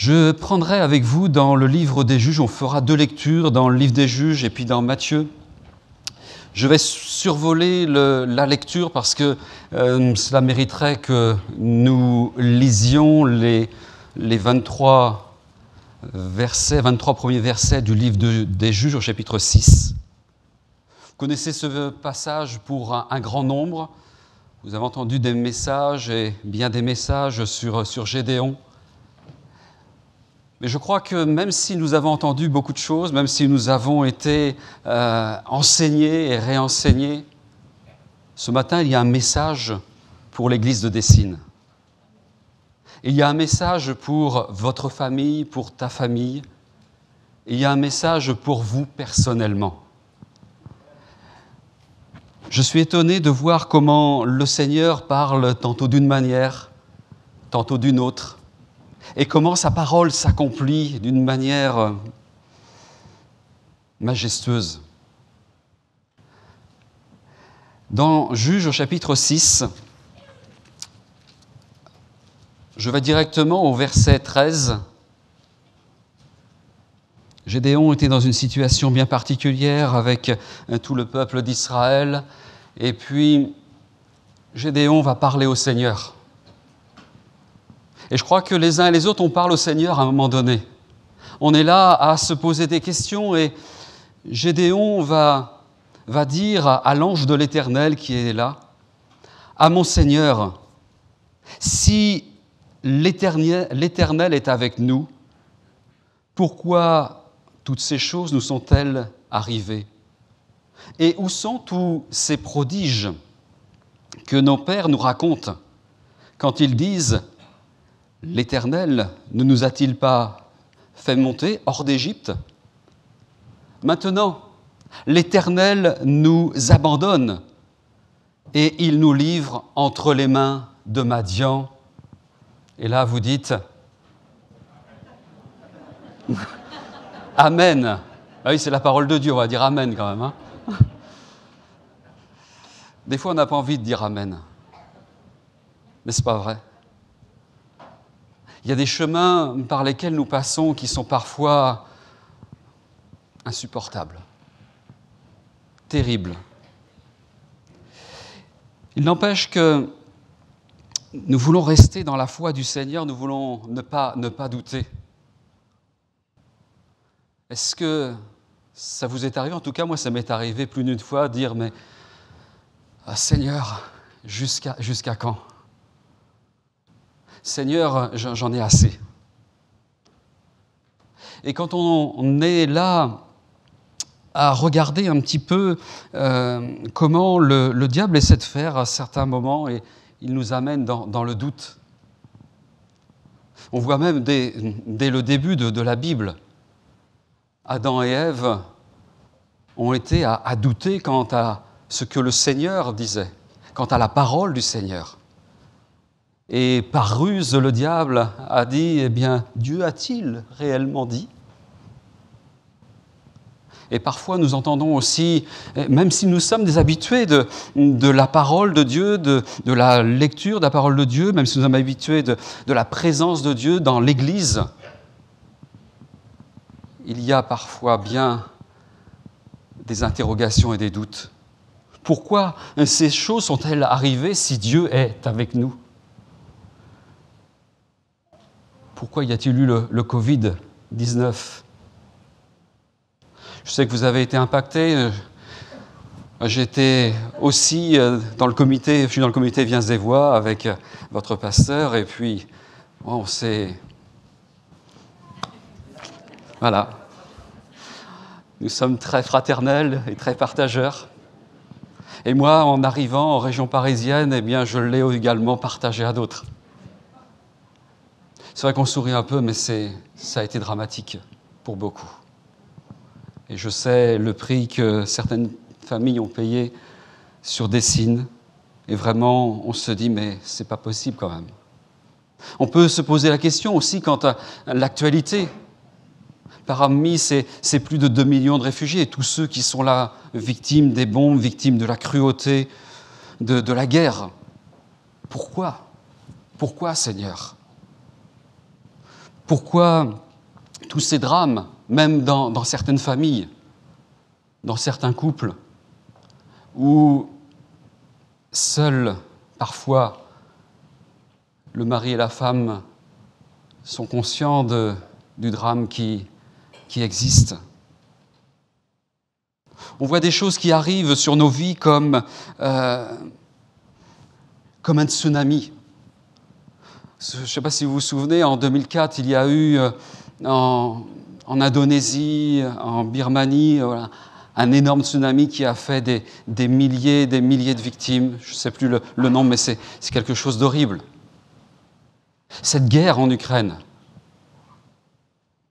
Je prendrai avec vous dans le livre des Juges, on fera 2 lectures dans le livre des Juges et puis dans Matthieu. Je vais survoler la lecture parce que cela mériterait que nous lisions les 23 premiers versets du livre des Juges au chapitre 6. Vous connaissez ce passage pour un grand nombre. Vous avez entendu des messages et bien des messages sur Gédéon. Mais je crois que même si nous avons entendu beaucoup de choses, même si nous avons été enseignés et réenseignés, ce matin, il y a un message pour l'église de Dessines. Il y a un message pour votre famille, pour ta famille. Il y a un message pour vous personnellement. Je suis étonné de voir comment le Seigneur parle tantôt d'une manière, tantôt d'une autre, et comment sa parole s'accomplit d'une manière majestueuse. Dans Juges au chapitre 6, je vais directement au verset 13. Gédéon était dans une situation bien particulière avec tout le peuple d'Israël, et puis Gédéon va parler au Seigneur. Et je crois que les uns et les autres, on parle au Seigneur à un moment donné. On est là à se poser des questions et Gédéon va dire à l'ange de l'Éternel qui est là, « À mon Seigneur, si l'Éternel est avec nous, pourquoi toutes ces choses nous sont-elles arrivées? Et où sont tous ces prodiges que nos pères nous racontent quand ils disent « L'Éternel ne nous a-t-il pas fait monter hors d'Égypte? Maintenant, l'Éternel nous abandonne et il nous livre entre les mains de Madian. » Et là, vous dites « Amen ». Ah oui, c'est la parole de Dieu, on va dire « Amen » quand même. Hein. Des fois, on n'a pas envie de dire « Amen ». Mais ce n'est pas vrai. Il y a des chemins par lesquels nous passons qui sont parfois insupportables, terribles. Il n'empêche que nous voulons rester dans la foi du Seigneur, nous voulons ne pas douter. Est-ce que ça vous est arrivé? En tout cas, moi, ça m'est arrivé plus d'une fois, dire, mais Seigneur, jusqu'à quand? Seigneur, j'en ai assez. Et quand on est là à regarder un petit peu comment le diable essaie de faire à certains moments, et il nous amène dans le doute. On voit même dès le début de la Bible, Adam et Ève ont été à douter quant à ce que le Seigneur disait, quant à la parole du Seigneur. Et par ruse, le diable a dit, eh bien, Dieu a-t-il réellement dit? Et parfois, nous entendons aussi, même si nous sommes des habitués de la parole de Dieu, de la lecture de la parole de Dieu, même si nous sommes habitués de la présence de Dieu dans l'Église, il y a parfois bien des interrogations et des doutes. Pourquoi ces choses sont-elles arrivées si Dieu est avec nous? Pourquoi y a-t-il eu le Covid-19? Je sais que vous avez été impactés. J'étais aussi dans le comité, je suis dans le comité Viens et Voix avec votre pasteur, et puis on s'est... Voilà. Nous sommes très fraternels et très partageurs. Et moi, en arrivant en région parisienne, eh bien, je l'ai également partagé à d'autres. C'est vrai qu'on sourit un peu, mais ça a été dramatique pour beaucoup. Et je sais le prix que certaines familles ont payé sur Dessines. Et vraiment, on se dit, mais c'est pas possible quand même. On peut se poser la question aussi quant à l'actualité. Parmi ces plus de 2 millions de réfugiés, et tous ceux qui sont là, victimes des bombes, victimes de la cruauté, de la guerre. Pourquoi? Pourquoi, Seigneur? Pourquoi tous ces drames, même dans certaines familles, dans certains couples, où seuls, parfois, le mari et la femme sont conscients du drame qui existe. On voit des choses qui arrivent sur nos vies comme un tsunami. Je ne sais pas si vous vous souvenez, en 2004, il y a eu en Indonésie, en Birmanie, voilà, un énorme tsunami qui a fait des milliers de victimes. Je ne sais plus le nom, mais c'est quelque chose d'horrible. Cette guerre en Ukraine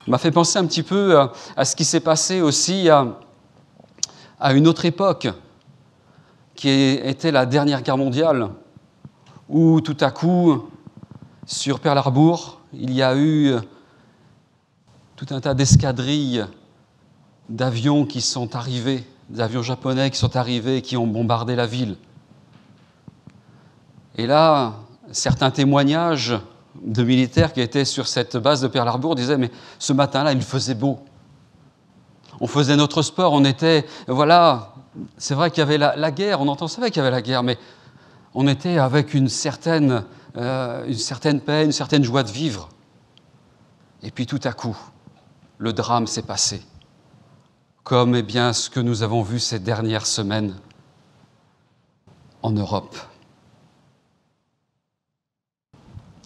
m'a fait penser un petit peu à ce qui s'est passé aussi à une autre époque, qui était la dernière guerre mondiale, où tout à coup, sur Pearl Harbor, il y a eu tout un tas d'escadrilles d'avions qui sont arrivés, des avions japonais qui sont arrivés et qui ont bombardé la ville. Et là, certains témoignages de militaires qui étaient sur cette base de Pearl Harbor disaient « mais ce matin-là, il faisait beau. On faisait notre sport, on était... Voilà, c'est vrai qu'il y avait la guerre, on savait qu'il y avait la guerre, mais on était avec une certaine paix, une certaine joie de vivre. Et puis tout à coup, le drame s'est passé. Comme ce que nous avons vu ces dernières semaines en Europe.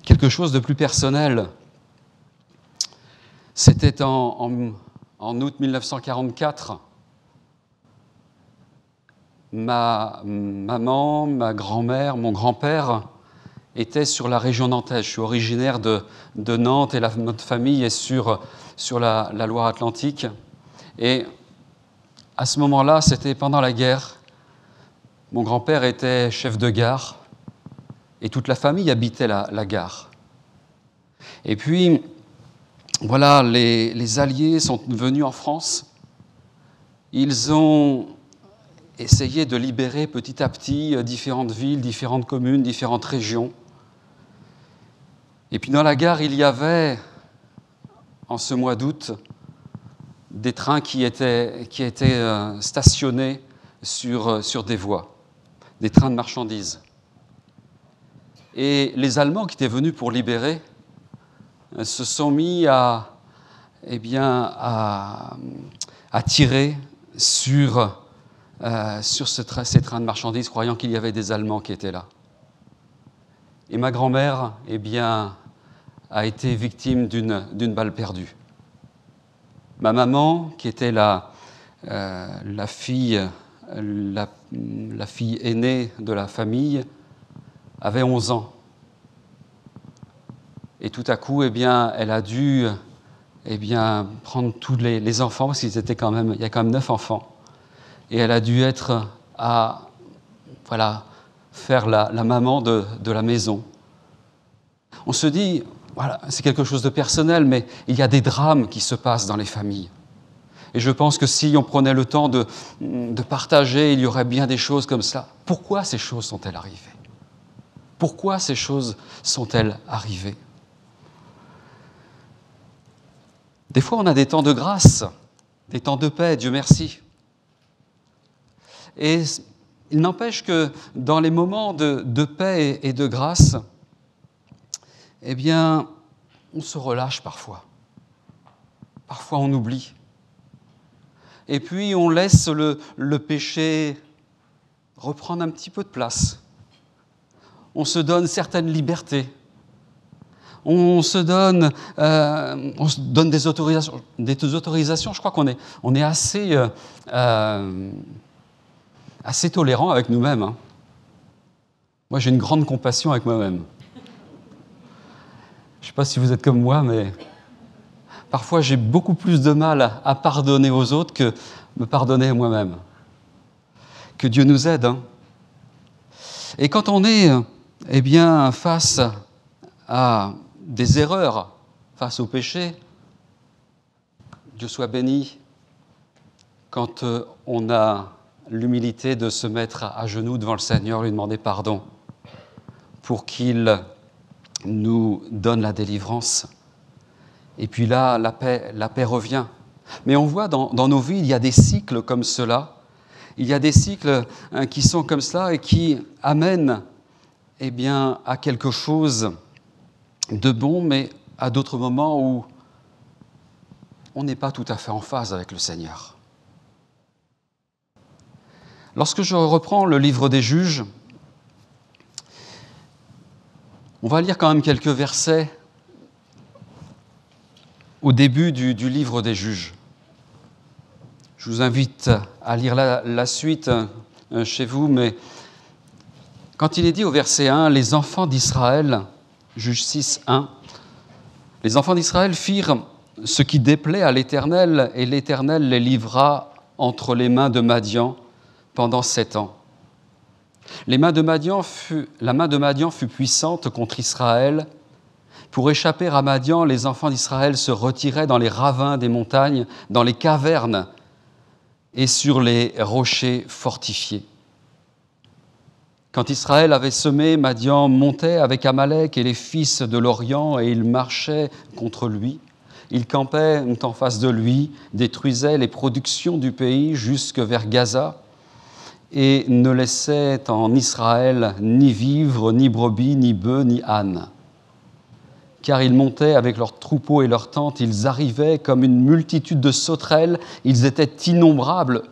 Quelque chose de plus personnel. C'était en août 1944. Ma maman, ma grand-mère, mon grand-père étaient sur la région nantaise. Je suis originaire de Nantes et notre famille est sur la Loire-Atlantique. Et à ce moment-là, c'était pendant la guerre. Mon grand-père était chef de gare et toute la famille habitait la gare. Et puis, voilà, les Alliés sont venus en France. Ils ont essayé de libérer petit à petit différentes villes, différentes communes, différentes régions. Et puis dans la gare, il y avait, en ce mois d'août, des trains qui étaient stationnés sur des voies, des trains de marchandises. Et les Allemands qui étaient venus pour libérer se sont mis à tirer sur ces trains de marchandises, croyant qu'il y avait des Allemands qui étaient là. Et ma grand-mère, a été victime d'une balle perdue. Ma maman, qui était la fille aînée de la famille, avait 11 ans. Et tout à coup, elle a dû prendre tous les enfants, parce qu'il y a quand même 9 enfants. Et elle a dû être faire la maman de la maison. On se dit, voilà, c'est quelque chose de personnel, mais il y a des drames qui se passent dans les familles. Et je pense que si on prenait le temps de partager, il y aurait bien des choses comme ça. Pourquoi ces choses sont-elles arrivées ? Pourquoi ces choses sont-elles arrivées ? Des fois, on a des temps de grâce, des temps de paix, Dieu merci. Et il n'empêche que dans les moments de paix et de grâce, on se relâche parfois. Parfois, on oublie. Et puis, on laisse le péché reprendre un petit peu de place. On se donne certaines libertés. On se donne des autorisations. Je crois qu'on est assez tolérant avec nous-mêmes. Hein. Moi, j'ai une grande compassion avec moi-même. Je ne sais pas si vous êtes comme moi, mais parfois, j'ai beaucoup plus de mal à pardonner aux autres que me pardonner à moi-même. Que Dieu nous aide. Hein. Et quand on est face à des erreurs, face au péché, Dieu soit béni, quand on a l'humilité de se mettre à genoux devant le Seigneur, lui demander pardon pour qu'il nous donne la délivrance, Et puis là, la paix revient. Mais on voit dans nos vies, il y a des cycles comme cela. Il y a des cycles qui sont comme cela et qui amènent à quelque chose de bon, mais à d'autres moments où on n'est pas tout à fait en phase avec le Seigneur. Lorsque je reprends le livre des Juges, on va lire quand même quelques versets au début du livre des Juges. Je vous invite à lire la suite chez vous, mais quand il est dit au verset 1, « Les enfants d'Israël », Juges 6, 1, « Les enfants d'Israël firent ce qui déplaît à l'Éternel, et l'Éternel les livra entre les mains de Madian pendant 7 ans. La main de Madian fut puissante contre Israël. Pour échapper à Madian, les enfants d'Israël se retiraient dans les ravins des montagnes, dans les cavernes et sur les rochers fortifiés. Quand Israël avait semé, Madian montait avec Amalek et les fils de l'Orient, et il marchait contre lui. Il campait en face de lui, détruisait les productions du pays jusque vers Gaza, et ne laissait en Israël ni vivres, ni brebis, ni bœufs, ni ânes. Car ils montaient avec leurs troupeaux et leurs tentes, ils arrivaient comme une multitude de sauterelles, ils étaient innombrables,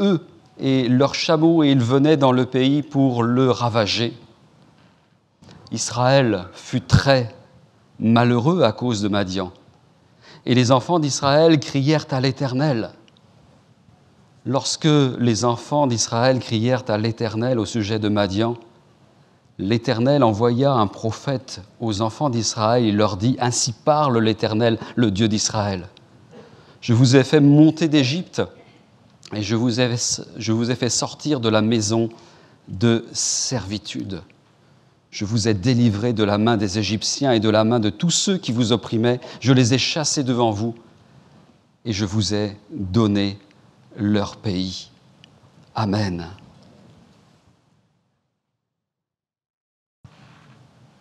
eux et leurs chameaux, et ils venaient dans le pays pour le ravager. Israël fut très malheureux à cause de Madian, et les enfants d'Israël crièrent à l'Éternel. Lorsque les enfants d'Israël crièrent à l'Éternel au sujet de Madian, l'Éternel envoya un prophète aux enfants d'Israël et leur dit « Ainsi parle l'Éternel, le Dieu d'Israël. Je vous ai fait monter d'Égypte et je vous ai fait sortir de la maison de servitude. Je vous ai délivré de la main des Égyptiens et de la main de tous ceux qui vous opprimaient. Je les ai chassés devant vous et je vous ai donné leur pays. Amen. »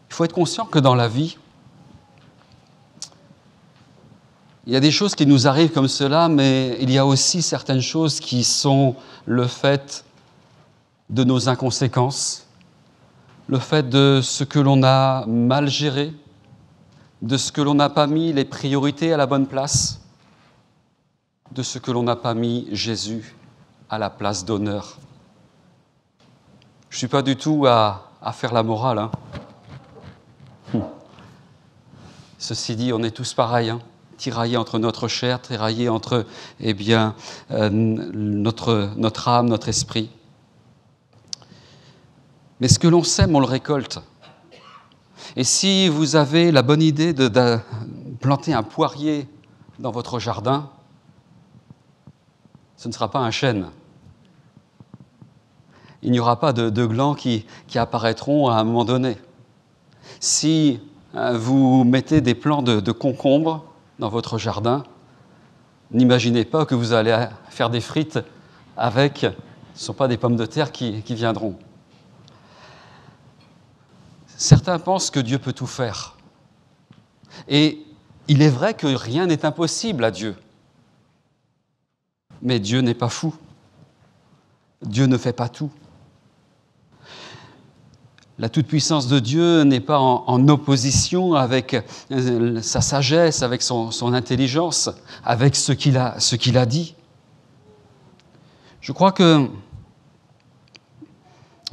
Il faut être conscient que dans la vie, il y a des choses qui nous arrivent comme cela, mais il y a aussi certaines choses qui sont le fait de nos inconséquences, le fait de ce que l'on a mal géré, de ce que l'on n'a pas mis les priorités à la bonne place, de ce que l'on n'a pas mis Jésus à la place d'honneur. Je ne suis pas du tout à faire la morale, hein. Ceci dit, on est tous pareils, hein, tiraillés entre notre chair, tiraillés entre notre âme, notre esprit. Mais ce que l'on sème, on le récolte. Et si vous avez la bonne idée de planter un poirier dans votre jardin, ce ne sera pas un chêne. Il n'y aura pas de glands qui apparaîtront à un moment donné. Si vous mettez des plants de concombres dans votre jardin, n'imaginez pas que vous allez faire des frites avec, ce ne sont pas des pommes de terre qui viendront. Certains pensent que Dieu peut tout faire. Et il est vrai que rien n'est impossible à Dieu. Mais Dieu n'est pas fou. Dieu ne fait pas tout. La toute-puissance de Dieu n'est pas en opposition avec sa sagesse, avec son intelligence, avec ce qu'il a dit. Je crois que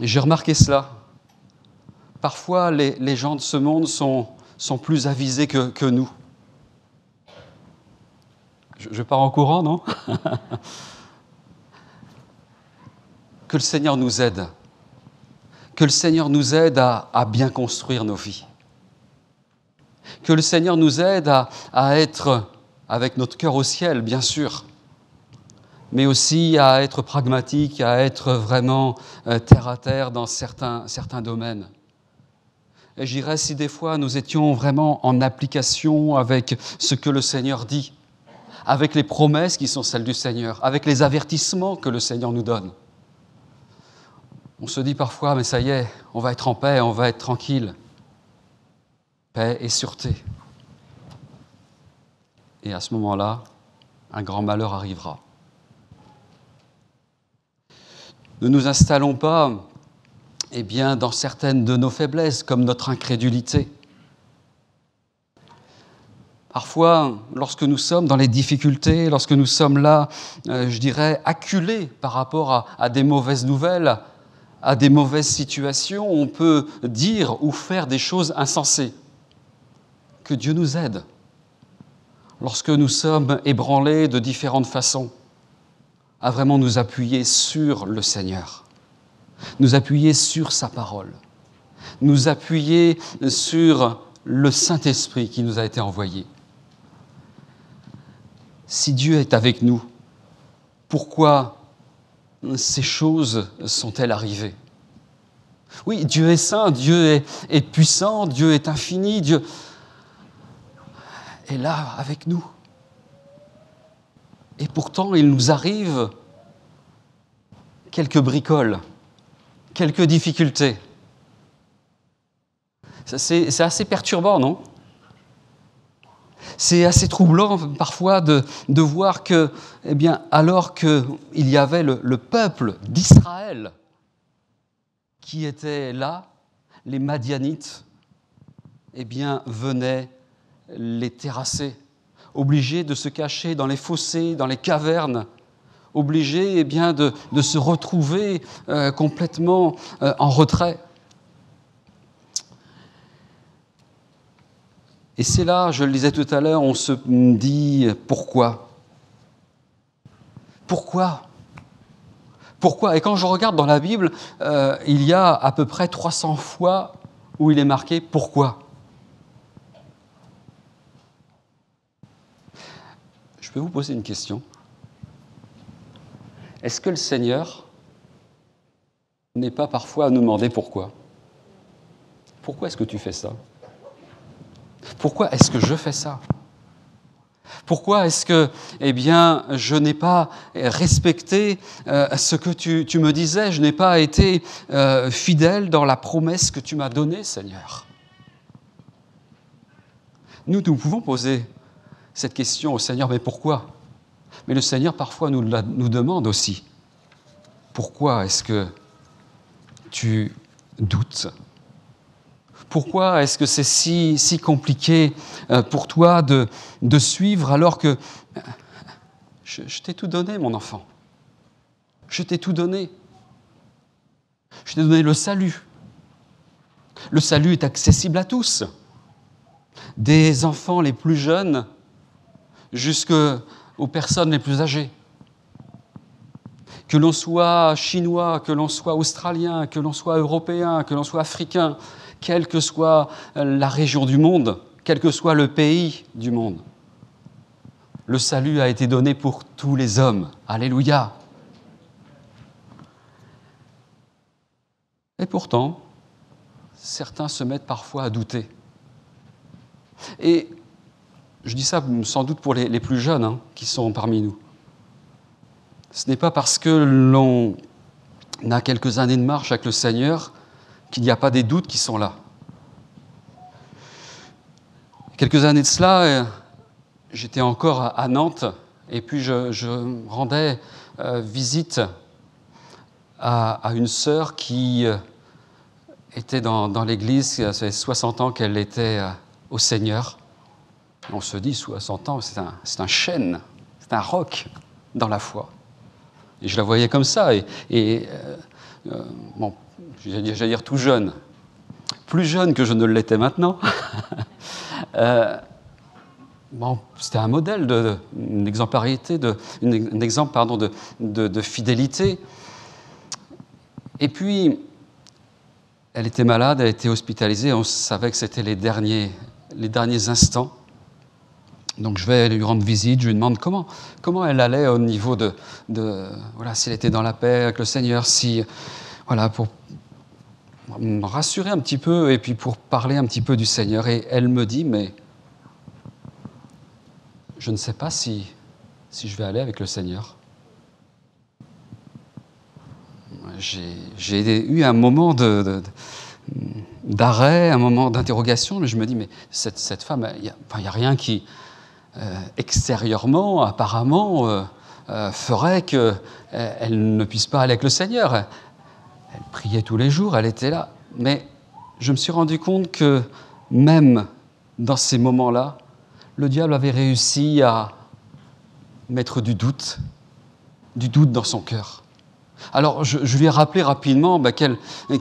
j'ai remarqué cela. Parfois, les gens de ce monde sont plus avisés que nous. Je pars en courant, non? Que le Seigneur nous aide. Que le Seigneur nous aide à bien construire nos vies. Que le Seigneur nous aide à être avec notre cœur au ciel, bien sûr, mais aussi à être pragmatique, à être vraiment terre à terre dans certains domaines. Et je dirais, si des fois nous étions vraiment en application avec ce que le Seigneur dit, avec les promesses qui sont celles du Seigneur, avec les avertissements que le Seigneur nous donne. On se dit parfois, mais ça y est, on va être en paix, on va être tranquille. Paix et sûreté. Et à ce moment-là, un grand malheur arrivera. Ne nous installons pas dans certaines de nos faiblesses, comme notre incrédulité. Parfois, lorsque nous sommes dans les difficultés, lorsque nous sommes là, acculés par rapport à des mauvaises nouvelles, à des mauvaises situations, on peut dire ou faire des choses insensées. Que Dieu nous aide. Lorsque nous sommes ébranlés de différentes façons, à vraiment nous appuyer sur le Seigneur, nous appuyer sur sa parole, nous appuyer sur le Saint-Esprit qui nous a été envoyé. Si Dieu est avec nous, pourquoi ces choses sont-elles arrivées? Oui, Dieu est saint, Dieu est puissant, Dieu est infini, Dieu est là avec nous. Et pourtant, il nous arrive quelques bricoles, quelques difficultés. C'est assez perturbant, non? C'est assez troublant parfois de voir que, alors qu'il y avait le peuple d'Israël qui était là, les Madianites, venaient les terrasser, obligés de se cacher dans les fossés, dans les cavernes, obligés de se retrouver complètement en retrait. Et c'est là, je le disais tout à l'heure, on se dit pourquoi ? Pourquoi ? Pourquoi ? Et quand je regarde dans la Bible, il y a à peu près 300 fois où il est marqué « pourquoi ». Je peux vous poser une question ? Est-ce que le Seigneur n'est pas parfois à nous demander pourquoi ? Pourquoi est-ce que tu fais ça ? Pourquoi est-ce que je fais ça ? Pourquoi est-ce que, je n'ai pas respecté ce que tu me disais, je n'ai pas été fidèle dans la promesse que tu m'as donnée, Seigneur ? Nous pouvons poser cette question au Seigneur, mais pourquoi ? Mais le Seigneur, parfois, nous demande aussi, pourquoi est-ce que tu doutes ? Pourquoi est-ce que c'est si compliqué pour toi de suivre alors que je t'ai tout donné, mon enfant. Je t'ai tout donné. Je t'ai donné le salut. Le salut est accessible à tous, des enfants les plus jeunes jusqu'aux personnes les plus âgées. Que l'on soit chinois, que l'on soit australien, que l'on soit européen, que l'on soit africain, quelle que soit la région du monde, quel que soit le pays du monde. Le salut a été donné pour tous les hommes. Alléluia. Et pourtant, certains se mettent parfois à douter. Et je dis ça sans doute pour les plus jeunes qui sont parmi nous. Ce n'est pas parce que l'on a quelques années de marche avec le Seigneur qu'il n'y a pas des doutes qui sont là. Quelques années de cela, j'étais encore à Nantes et puis je rendais visite à une sœur qui était dans l'église, ça fait 60 ans qu'elle était au Seigneur. On se dit, 60 ans, c'est un chêne, c'est un roc dans la foi. Et je la voyais comme ça, j'allais dire tout jeune, plus jeune que je ne l'étais maintenant. C'était un modèle, une exemplarité, un exemple de fidélité. Et puis, elle était malade, elle était hospitalisée, on savait que c'était les derniers instants. Donc je vais lui rendre visite, je lui demande comment elle allait au niveau de si elle était dans la paix avec le Seigneur, pour me rassurer un petit peu et puis pour parler un petit peu du Seigneur. Et elle me dit, mais je ne sais pas si je vais aller avec le Seigneur. J'ai eu un moment d'arrêt, un moment d'interrogation, mais je me dis, mais cette femme, il n'y a rien qui extérieurement, apparemment, ferait qu'elle ne puisse pas aller avec le Seigneur. Elle priait tous les jours, elle était là. Mais je me suis rendu compte que même dans ces moments-là, le diable avait réussi à mettre du doute dans son cœur. Alors je lui ai rappelé rapidement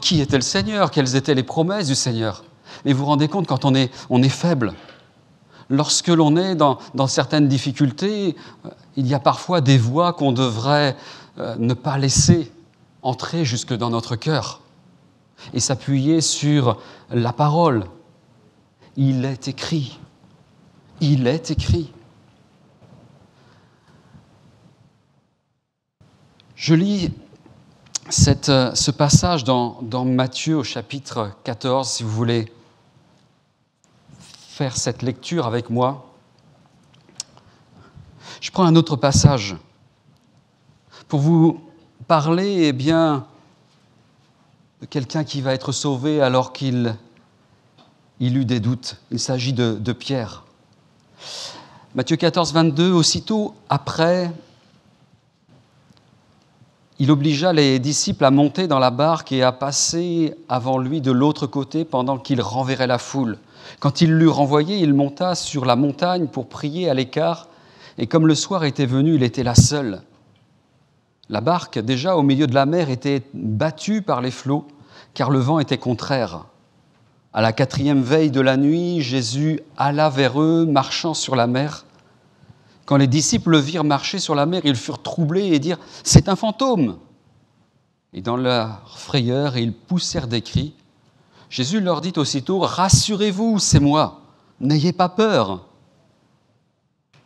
qui était le Seigneur, quelles étaient les promesses du Seigneur. Mais vous vous rendez compte, quand on est faible, lorsque l'on est dans certaines difficultés, il y a parfois des voix qu'on devrait ne pas laisser entrer jusque dans notre cœur et s'appuyer sur la parole. Il est écrit. Il est écrit. Je lis ce passage dans Matthieu au chapitre 14, si vous voulez faire cette lecture avec moi. Je prends un autre passage pour vous parler de quelqu'un qui va être sauvé alors qu'il eut des doutes. Il s'agit de Pierre. Matthieu 14, 22, aussitôt après, il obligea les disciples à monter dans la barque et à passer avant lui de l'autre côté pendant qu'il renverrait la foule. Quand il l'eut renvoyé, il monta sur la montagne pour prier à l'écart, et comme le soir était venu, il était là seul. La barque, déjà au milieu de la mer, était battue par les flots, car le vent était contraire. À la 4e veille de la nuit, Jésus alla vers eux, marchant sur la mer. Quand les disciples le virent marcher sur la mer, ils furent troublés et dirent « C'est un fantôme !» Et dans leur frayeur, ils poussèrent des cris. Jésus leur dit aussitôt « Rassurez-vous, c'est moi, n'ayez pas peur !»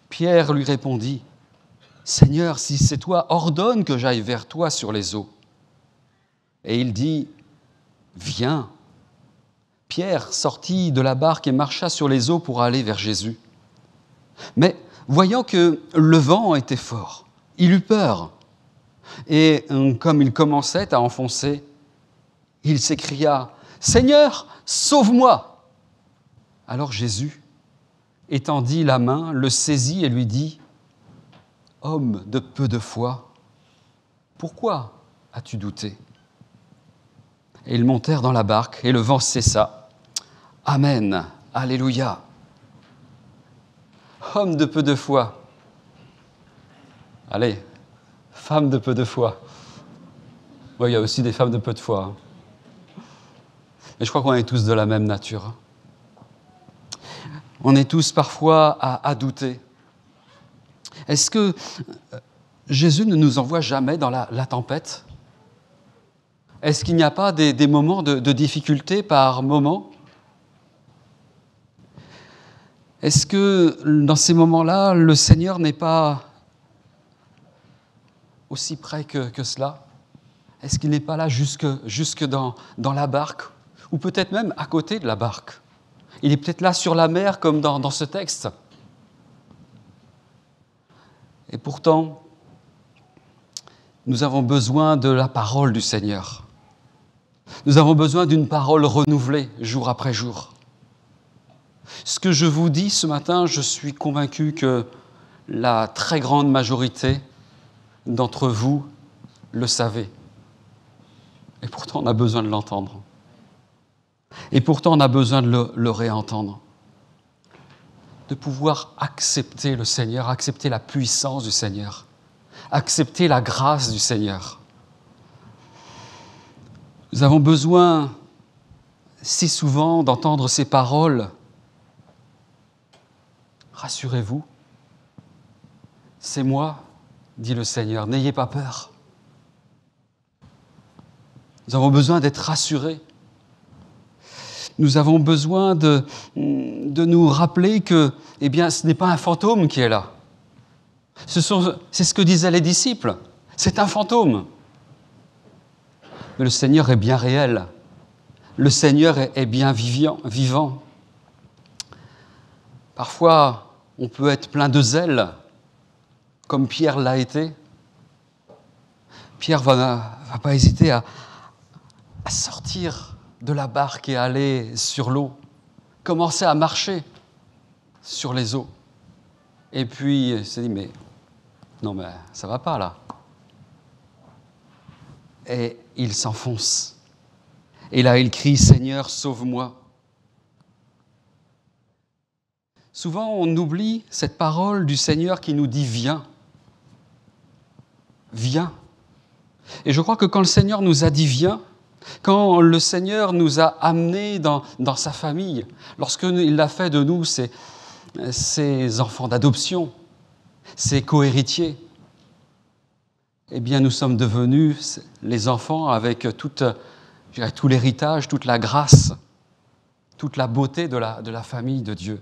Pierre lui répondit « Seigneur, si c'est toi, ordonne que j'aille vers toi sur les eaux. » Et il dit « Viens !» Pierre sortit de la barque et marcha sur les eaux pour aller vers Jésus. Mais voyant que le vent était fort, il eut peur. Et comme il commençait à enfoncer, il s'écria « Seigneur, sauve-moi !» Alors Jésus étendit la main, le saisit et lui dit « Homme de peu de foi, pourquoi as-tu douté ?» Et ils montèrent dans la barque et le vent cessa. Amen, alléluia. Homme de peu de foi. Allez, femme de peu de foi. Oui, il y a aussi des femmes de peu de foi. Mais je crois qu'on est tous de la même nature. On est tous parfois à douter. Est-ce que Jésus ne nous envoie jamais dans la tempête ? Est-ce qu'il n'y a pas des moments de difficulté par moment ? Est-ce que dans ces moments-là, le Seigneur n'est pas aussi près que cela ? Est-ce qu'il n'est pas là jusque dans la barque ? Ou peut-être même à côté de la barque ? Il est peut-être là sur la mer comme dans ce texte. Et pourtant, nous avons besoin de la parole du Seigneur. Nous avons besoin d'une parole renouvelée jour après jour. Ce que je vous dis ce matin, je suis convaincu que la très grande majorité d'entre vous le savez. Et pourtant, on a besoin de l'entendre. Et pourtant, on a besoin de le réentendre. De pouvoir accepter le Seigneur, accepter la puissance du Seigneur, accepter la grâce du Seigneur. Nous avons besoin si souvent d'entendre ces paroles. Rassurez-vous, c'est moi, dit le Seigneur, n'ayez pas peur. Nous avons besoin d'être rassurés. Nous avons besoin de nous rappeler que, ce n'est pas un fantôme qui est là. C'est ce que disaient les disciples. C'est un fantôme. Mais le Seigneur est bien réel. Le Seigneur est bien vivant. Parfois, on peut être plein de zèle, comme Pierre l'a été. Pierre va pas hésiter à sortir de la barque et aller sur l'eau, commencer à marcher sur les eaux. Et puis, il s'est dit, mais non, mais ça va pas là. Et il s'enfonce. Et là, il crie, Seigneur, sauve-moi. Souvent, on oublie cette parole du Seigneur qui nous dit, viens. Viens. Et je crois que quand le Seigneur nous a dit, viens, quand le Seigneur nous a amenés dans sa famille, lorsqu'il a fait de nous ses enfants d'adoption, ses co-héritiers, eh bien, nous sommes devenus les enfants avec tout l'héritage, toute la grâce, toute la beauté de la famille de Dieu.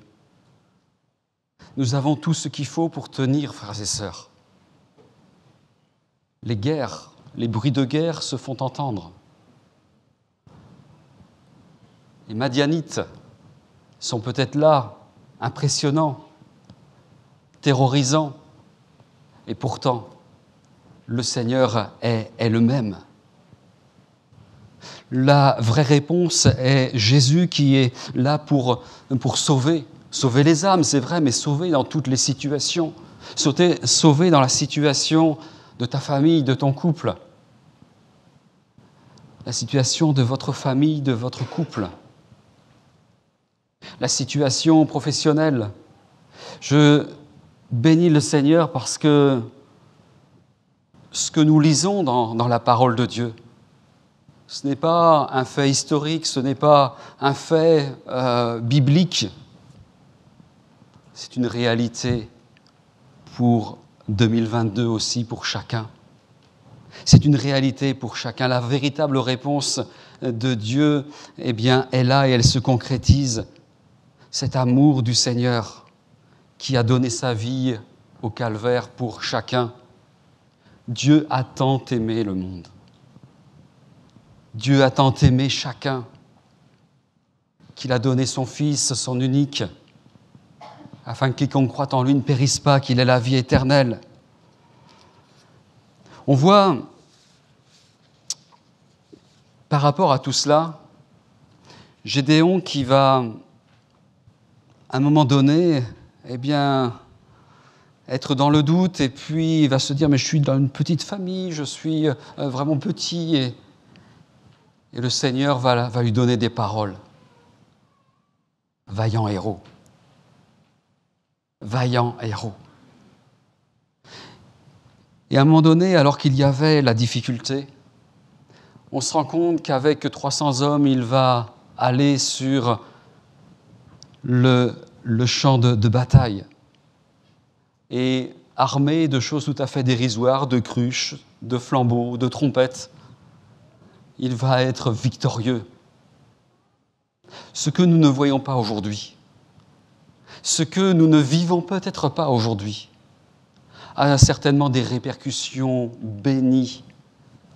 Nous avons tout ce qu'il faut pour tenir, frères et sœurs. Les guerres, les bruits de guerre se font entendre. Les Madianites sont peut-être là, impressionnants, terrorisants, et pourtant, le Seigneur est le même. La vraie réponse est Jésus qui est là pour sauver. Sauver les âmes, c'est vrai, mais sauver dans toutes les situations. Sauver dans la situation de ta famille, de ton couple. La situation de votre famille, de votre couple. La situation professionnelle. Je bénis le Seigneur parce que ce que nous lisons dans la parole de Dieu, ce n'est pas un fait historique, ce n'est pas un fait biblique. C'est une réalité pour 2022 aussi, pour chacun. C'est une réalité pour chacun. La véritable réponse de Dieu, eh bien, est là et elle se concrétise. Cet amour du Seigneur qui a donné sa vie au calvaire pour chacun. Dieu a tant aimé le monde. Dieu a tant aimé chacun qu'il a donné son Fils, son unique, afin que quiconque croit en lui ne périsse pas, qu'il ait la vie éternelle. On voit, par rapport à tout cela, Gédéon qui va, à un moment donné, eh bien, être dans le doute, et puis il va se dire, mais je suis dans une petite famille, je suis vraiment petit, et le Seigneur va lui donner des paroles. Vaillant héros. Vaillant héros. Et à un moment donné, alors qu'il y avait la difficulté, on se rend compte qu'avec 300 hommes, il va aller sur le champ de bataille. Et armé de choses tout à fait dérisoires, de cruches, de flambeaux, de trompettes, il va être victorieux. Ce que nous ne voyons pas aujourd'hui, ce que nous ne vivons peut-être pas aujourd'hui, a certainement des répercussions bénies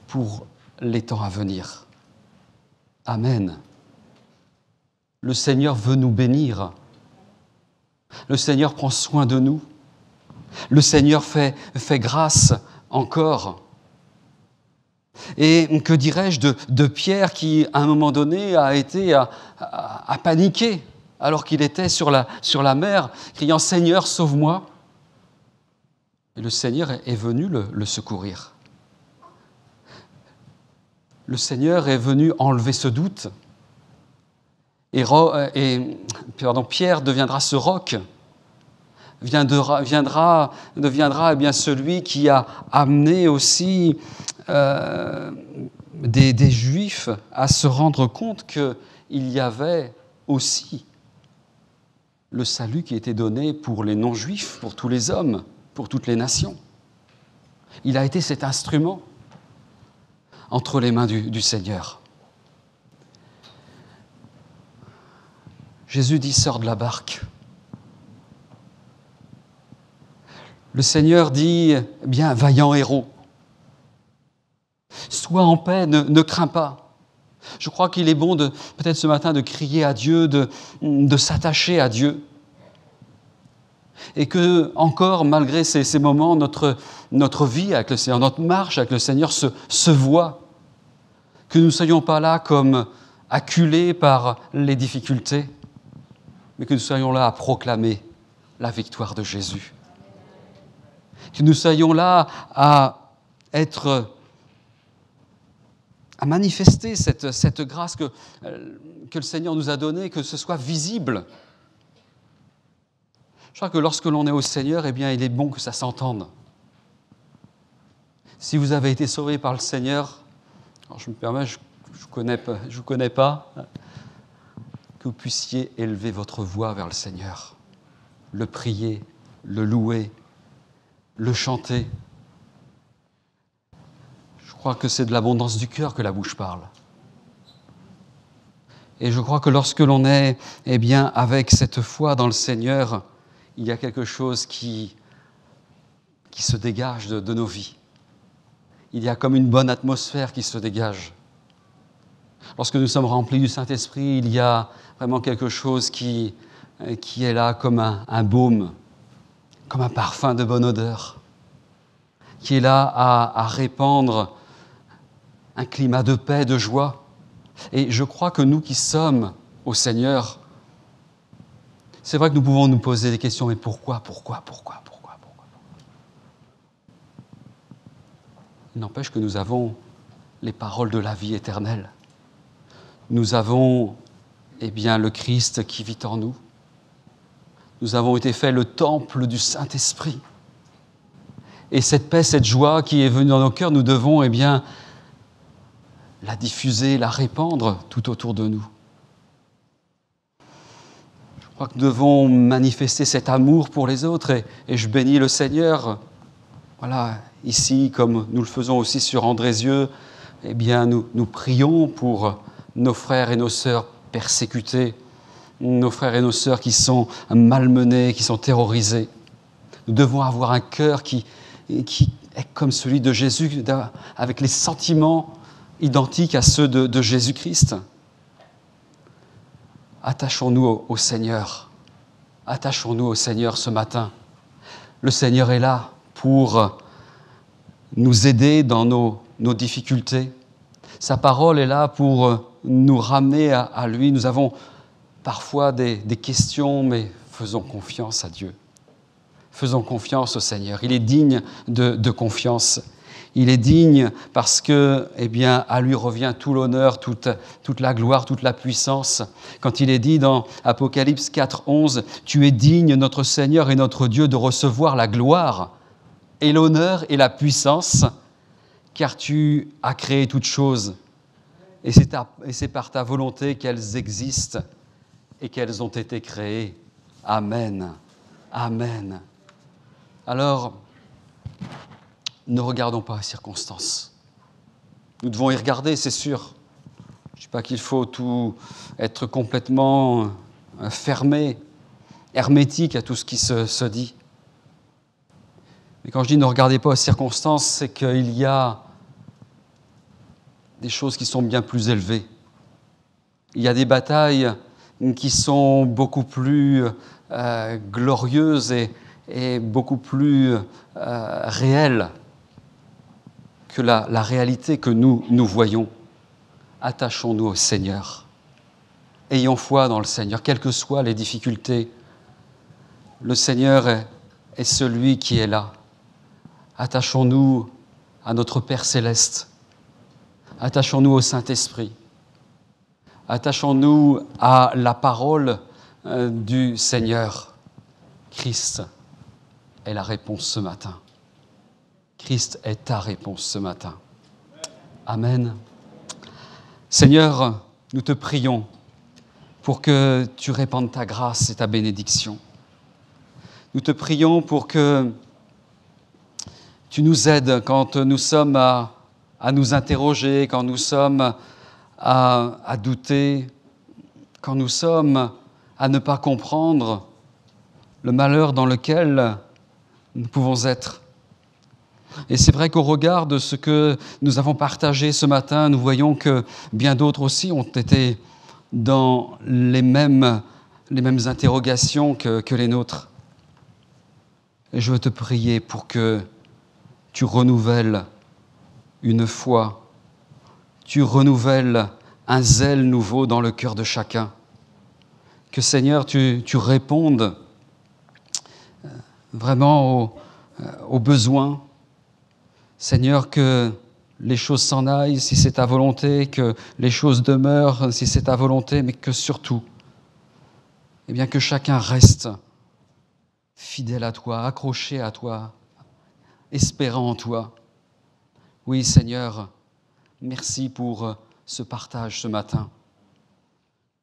pour les temps à venir. Amen. Le Seigneur veut nous bénir. Le Seigneur prend soin de nous. Le Seigneur fait grâce encore. Et que dirais-je de Pierre qui, à un moment donné, a été à paniquer alors qu'il était sur la mer, criant « Seigneur, sauve-moi !» Et le Seigneur est venu le secourir. Le Seigneur est venu enlever ce doute. Et Pierre deviendra ce roc, deviendra eh bien, celui qui a amené aussi des Juifs à se rendre compte qu'il y avait aussi le salut qui était donné pour les non-juifs, pour tous les hommes, pour toutes les nations. Il a été cet instrument entre les mains du Seigneur. Jésus dit « Sors de la barque ». Le Seigneur dit « Bien, vaillant héros, sois en paix, ne crains pas ». Je crois qu'il est bon peut-être ce matin de crier à Dieu, de s'attacher à Dieu. Et que, encore, malgré ces moments, notre vie avec le Seigneur, notre marche avec le Seigneur se voit. Que nous ne soyons pas là comme acculés par les difficultés, mais que nous soyons là à proclamer la victoire de Jésus. Que nous soyons là à manifester cette grâce que le Seigneur nous a donnée, que ce soit visible. Je crois que lorsque l'on est au Seigneur, eh bien, il est bon que ça s'entende. Si vous avez été sauvé par le Seigneur, alors je me permets, je ne vous connais pas, que vous puissiez élever votre voix vers le Seigneur, le prier, le louer, le chanter. Je crois que c'est de l'abondance du cœur que la bouche parle. Et je crois que lorsque l'on est avec cette foi dans le Seigneur, il y a quelque chose qui se dégage de nos vies. Il y a comme une bonne atmosphère qui se dégage. Lorsque nous sommes remplis du Saint-Esprit, il y a vraiment quelque chose qui est là comme un baume, comme un parfum de bonne odeur, qui est là à répandre un climat de paix, de joie. Et je crois que nous qui sommes au Seigneur, c'est vrai que nous pouvons nous poser des questions, mais pourquoi ? Il n'empêche que nous avons les paroles de la vie éternelle. Nous avons, le Christ qui vit en nous. Nous avons été faits le temple du Saint-Esprit. Et cette paix, cette joie qui est venue dans nos cœurs, nous devons, la diffuser, la répandre tout autour de nous. Je crois que nous devons manifester cet amour pour les autres et je bénis le Seigneur. Voilà, ici, comme nous le faisons aussi sur Andrézieux, nous prions pour nos frères et nos sœurs persécutés, nos frères et nos sœurs qui sont malmenés, qui sont terrorisés. Nous devons avoir un cœur qui est comme celui de Jésus, avec les sentiments identiques à ceux de Jésus-Christ. Attachons-nous au Seigneur. Attachons-nous au Seigneur ce matin. Le Seigneur est là pour nous aider dans nos difficultés. Sa parole est là pour nous ramener à lui. Nous avons parfois des questions, mais faisons confiance à Dieu. Faisons confiance au Seigneur. Il est digne de confiance. Il est digne parce que, à lui revient tout l'honneur, toute la gloire, toute la puissance. Quand il est dit dans Apocalypse 4:11, « Tu es digne, notre Seigneur et notre Dieu, de recevoir la gloire et l'honneur et la puissance, car tu as créé toutes choses, et c'est par ta volonté qu'elles existent et qu'elles ont été créées. Amen. Amen. » Alors, ne regardons pas les circonstances. Nous devons y regarder, c'est sûr. Je ne dis pas qu'il faut tout être complètement fermé, hermétique à tout ce qui se dit. Mais quand je dis ne regardez pas aux circonstances, c'est qu'il y a des choses qui sont bien plus élevées. Il y a des batailles qui sont beaucoup plus glorieuses et beaucoup plus réelles que la réalité que nous voyons. Attachons-nous au Seigneur. Ayons foi dans le Seigneur, quelles que soient les difficultés. Le Seigneur est celui qui est là. Attachons-nous à notre Père céleste. Attachons-nous au Saint-Esprit. Attachons-nous à la parole du Seigneur. Christ est la réponse ce matin. Christ est ta réponse ce matin. Amen. Seigneur, nous te prions pour que tu répandes ta grâce et ta bénédiction. Nous te prions pour que tu nous aides quand nous sommes à nous interroger, quand nous sommes à douter, quand nous sommes à ne pas comprendre le malheur dans lequel nous pouvons être. Et c'est vrai qu'au regard de ce que nous avons partagé ce matin, nous voyons que bien d'autres aussi ont été dans les mêmes interrogations que les nôtres. Et je veux te prier pour que tu renouvelles une foi, tu renouvelles un zèle nouveau dans le cœur de chacun. Que Seigneur, tu répondes vraiment aux besoins. Seigneur, que les choses s'en aillent si c'est ta volonté, que les choses demeurent si c'est ta volonté, mais que surtout, eh bien, que chacun reste fidèle à toi, accroché à toi, espérant en toi. Oui, Seigneur, merci pour ce partage ce matin.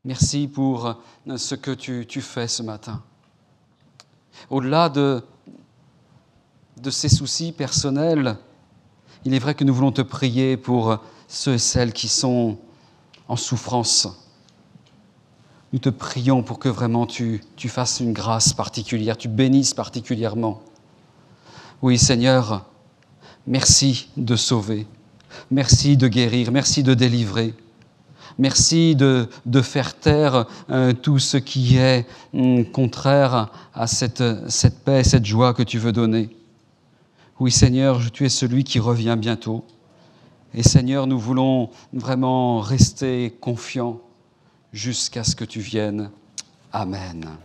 Merci pour ce que tu fais ce matin. Au-delà de ces soucis personnels, il est vrai que nous voulons te prier pour ceux et celles qui sont en souffrance. Nous te prions pour que vraiment tu fasses une grâce particulière, tu bénisses particulièrement. Oui, Seigneur, merci de sauver, merci de guérir, merci de délivrer. Merci de faire taire tout ce qui est contraire à cette paix, cette joie que tu veux donner. Oui, Seigneur, tu es celui qui revient bientôt. Et Seigneur, nous voulons vraiment rester confiants jusqu'à ce que tu viennes. Amen.